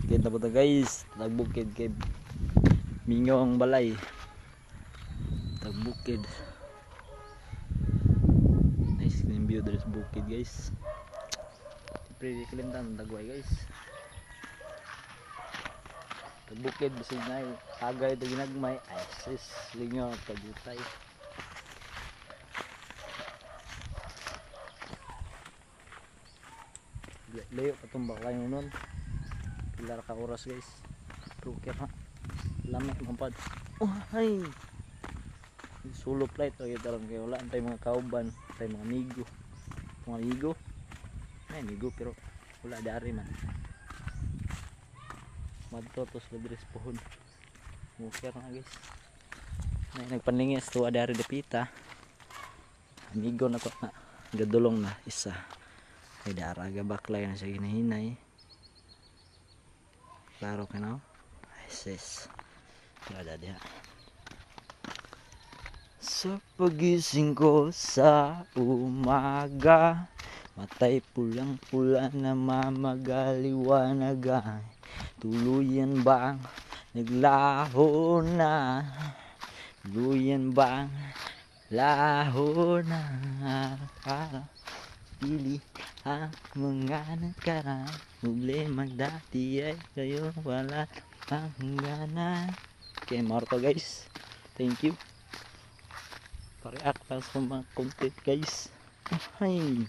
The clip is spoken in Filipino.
Kita po ta guys, tagbukid kay Mingong balay. Tagbukid. Nice clean view dari bukid guys. Pretty kalimtan dagway guys. Tagbukid bisig na tagay ito ginagmay. Ay sis, linyo pagutay. Layo patumba kayo nun. Pilar ka oras guys. Truker ha. Lamay mampad. Oh hay. Solo flight o kita lang kayo. Wala antay mga kauban. Antay mga amigo. Mga amigo. May amigo pero wala dari man. Madtotos labris pohon. Muker na guys. May nagpanlingis tuwa dari dapita. Amigo na to na. Gadulong na isa. Ay daraga baklay na siya hinahinay. Klaro ka na? Ay sis. Ada dia. Sa pagising ko sa umaga, matay pulang-pula na mamagaliwanagan. Tuluyan bang naglaho na? Tuluyan bang laho na? Pili ang mga nakaraan. Problema dati ay kayo wala hangganan. Okay, marto guys. Thank you. Pa-react sa mga content guys. Ay.